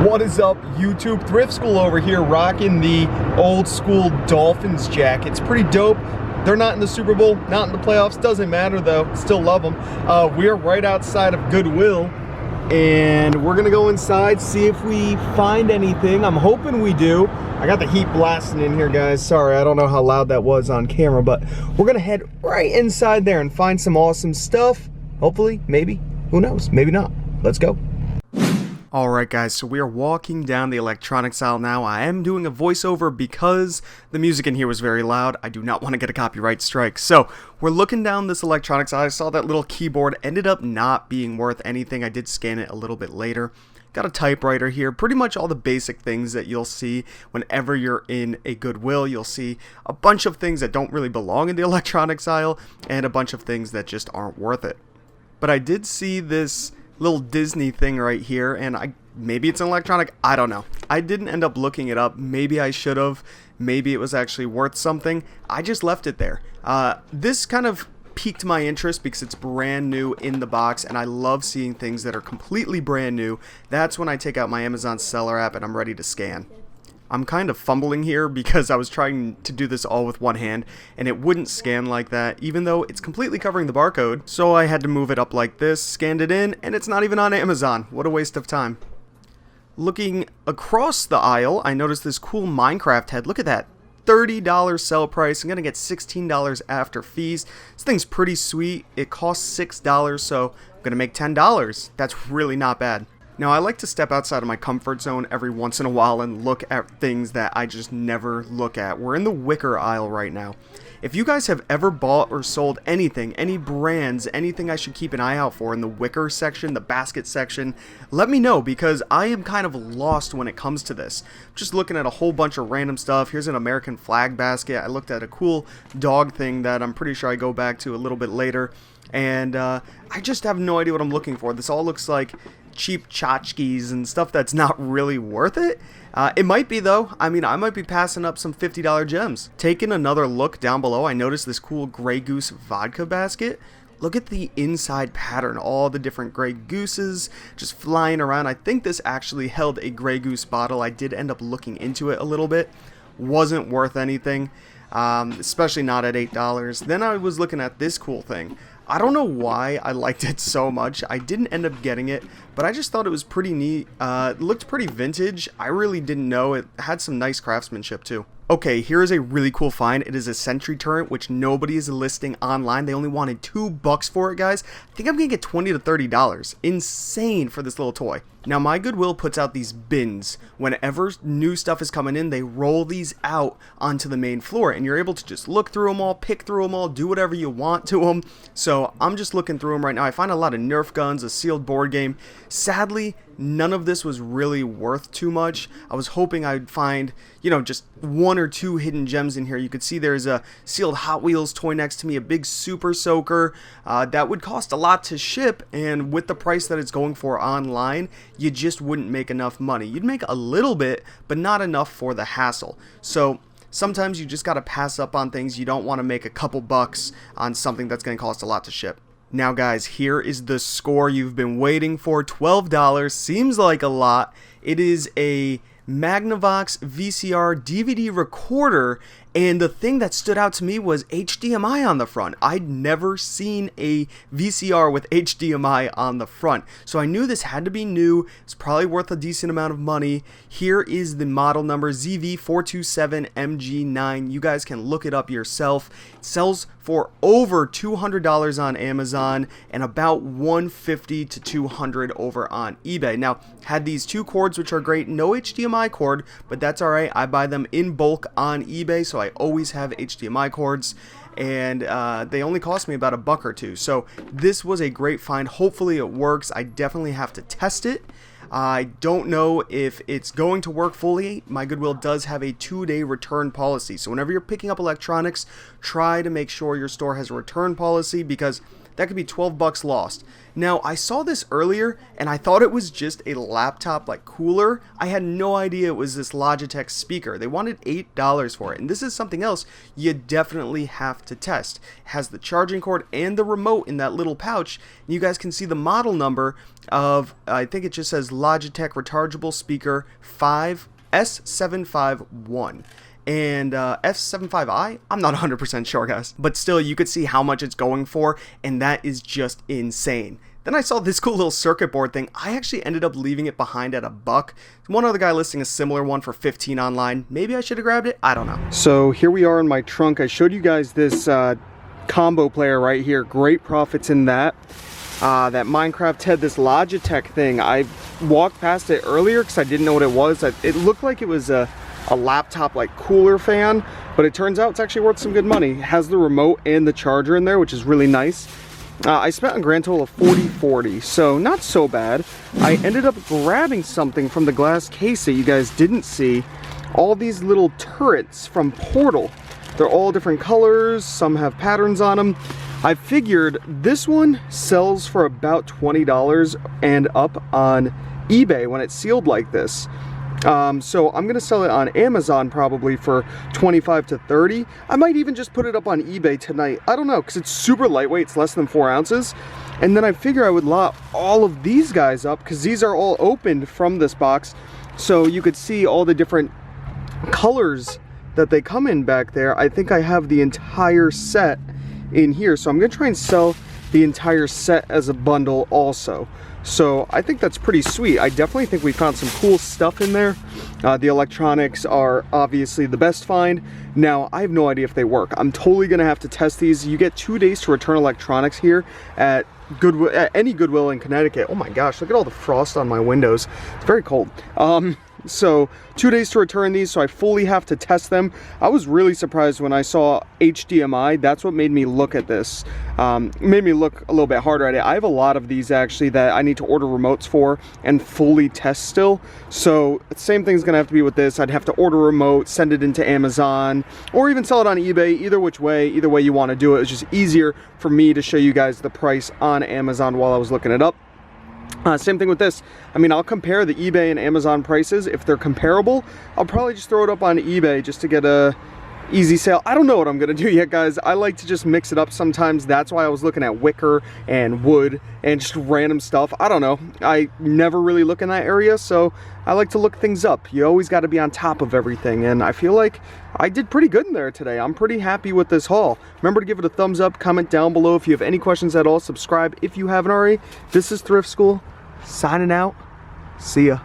What is up, YouTube? Thrift School over here, rocking the old school Dolphins jacket. It's pretty dope. They're not in the Super Bowl, not in the playoffs. Doesn't matter though. Still love them. We're right outside of Goodwill, and we're gonna go inside, see if we find anything. I'm hoping we do. I got the heat blasting in here, guys. Sorry, I don't know how loud that was on camera, but we're gonna head right inside there and find some awesome stuff. Hopefully, maybe. Who knows? Maybe not. Let's go. Alright guys, so we are walking down the electronics aisle now. I am doing a voiceover because the music in here was very loud. I do not want to get a copyright strike. So, we're looking down this electronics aisle. I saw that little keyboard, ended up not being worth anything. I did scan it a little bit later. Got a typewriter here, pretty much all the basic things that you'll see whenever you're in a Goodwill. You'll see a bunch of things that don't really belong in the electronics aisle, and a bunch of things that just aren't worth it. But I did see this little Disney thing right here, and maybe it's an electronic, I don't know. I didn't end up looking it up. Maybe I should have. Maybe it was actually worth something. I just left it there. This kind of piqued my interest because it's brand new in the box, and I love seeing things that are completely brand new. That's when I take out my Amazon Seller app and I'm ready to scan. I'm kind of fumbling here because I was trying to do this all with one hand and it wouldn't scan like that, even though it's completely covering the barcode. So I had to move it up like this, scanned it in, and it's not even on Amazon. What a waste of time. Looking across the aisle, I noticed this cool Minecraft head. Look at that. $30 sell price. I'm going to get $16 after fees. This thing's pretty sweet. It costs $6, so I'm going to make $10. That's really not bad. Now, I like to step outside of my comfort zone every once in a while and look at things that I just never look at. We're in the wicker aisle right now. If you guys have ever bought or sold anything, any brands, anything I should keep an eye out for in the wicker section, the basket section, let me know, because I am kind of lost when it comes to this. Just looking at a whole bunch of random stuff. Here's an American flag basket. I looked at a cool dog thing that I'm pretty sure I go back to a little bit later. And I just have no idea what I'm looking for. This all looks like cheap tchotchkes and stuff that's not really worth it. It might be though. I mean, I might be passing up some $50 gems. Taking another look down below, I noticed this cool Grey Goose vodka basket. Look at the inside pattern, all the different Grey Gooses just flying around. I think this actually held a Grey Goose bottle. I did end up looking into it a little bit. Wasn't worth anything, especially not at $8. Then I was looking at this cool thing. I don't know why I liked it so much. I didn't end up getting it, but I just thought it was pretty neat. It looked pretty vintage. I really didn't know. It had some nice craftsmanship too. Okay, here is a really cool find. It is a sentry turret, which nobody is listing online. They only wanted $2 for it, guys. I think I'm gonna get $20 to $30. Insane for this little toy. Now, my Goodwill puts out these bins. Whenever new stuff is coming in, they roll these out onto the main floor, and you're able to just look through them all, pick through them all, do whatever you want to them. So I'm just looking through them right now. I find a lot of Nerf Guns, a sealed board game. Sadly, none of this was really worth too much. I was hoping I'd find, you know, just one or two hidden gems in here. You could see there's a sealed Hot Wheels toy next to me, a big Super Soaker. That would cost a lot to ship, and with the price that it's going for online, you just wouldn't make enough money. You'd make a little bit, but not enough for the hassle. So sometimes you just gotta pass up on things. You don't want to make a couple bucks on something that's going to cost a lot to ship. Now guys, here is the score you've been waiting for. $12 seems like a lot. It is a Magnavox Vcr Dvd Recorder, and the thing that stood out to me was HDMI on the front. I'd never seen a VCR with HDMI on the front, so I knew this had to be new. It's probably worth a decent amount of money. Here is the model number, ZV427MG9. You guys can look it up yourself. It sells for over $200 on Amazon and about $150 to $200 over on eBay. Now, had these two cords, which are great. No HDMI cord, but that's alright. I buy them in bulk on eBay, so I always have HDMI cords, and they only cost me about $1 or $2. So this was a great find. Hopefully it works. I definitely have to test it. I don't know if it's going to work fully. My Goodwill does have a 2-day return policy, so whenever you're picking up electronics, try to make sure your store has a return policy, because that could be 12 bucks lost. Now, I saw this earlier, and I thought it was just a laptop, like, cooler. I had no idea it was this Logitech speaker. They wanted $8 for it, and this is something else you definitely have to test. It has the charging cord and the remote in that little pouch, and you guys can see the model number of, I think it just says Logitech Rechargeable Speaker 5 S751. And F75i, I'm not 100% sure, guys, but still, you could see how much it's going for, and that is just insane. Then I saw this cool little circuit board thing. I actually ended up leaving it behind at $1. One other guy listing a similar one for 15 online. Maybe I should have grabbed it, I don't know. So here we are in my trunk. I showed you guys this combo player right here. Great profits in that. That Minecraft head, this Logitech thing, I walked past it earlier because I didn't know what it was. It looked like it was a laptop, like, cooler fan, but it turns out it's actually worth some good money. It has the remote and the charger in there, which is really nice. I spent a grand total of $40.40, so not so bad. I ended up grabbing something from the glass case that you guys didn't see. All these little turrets from Portal. They're all different colors, some have patterns on them. I figured this one sells for about $20 and up on eBay when it's sealed like this. So I'm gonna sell it on Amazon probably for 25 to 30. I might even just put it up on eBay tonight. I don't know, because it's super lightweight. It's less than 4 ounces. And then I figure I would lot all of these guys up, because these are all opened from this box, so you could see all the different colors that they come in back there. I think I have the entire set in here, so I'm gonna try and sell the entire set as a bundle also. So I think that's pretty sweet. I definitely think we found some cool stuff in there. The electronics are obviously the best find. Now, I have no idea if they work. I'm totally gonna have to test these. You get 2 days to return electronics here at Goodwill, at any Goodwill in Connecticut. Oh my gosh, look at all the frost on my windows. It's very cold. So 2 days to return these, so I fully have to test them. I was really surprised when I saw HDMI. That's what made me look at this. Made me look a little bit harder at it. I have a lot of these actually that I need to order remotes for and fully test still. So same thing's gonna have to be with this. I'd have to order a remote, send it into Amazon, or even sell it on eBay. Either way you want to do it. It's just easier for me to show you guys the price on Amazon while I was looking it up. Same thing with this. I mean, I'll compare the eBay and Amazon prices. If they're comparable, I'll probably just throw it up on eBay just to get a easy sale. I don't know what I'm gonna do yet, guys. I like to just mix it up sometimes. That's why I was looking at wicker and wood and just random stuff. I don't know. I never really look in that area, so I like to look things up. You always got to be on top of everything, and I feel like I did pretty good in there today. I'm pretty happy with this haul. Remember to give it a thumbs up, comment down below if you have any questions at all, subscribe if you haven't already. This is Thrift School, signing out. See ya.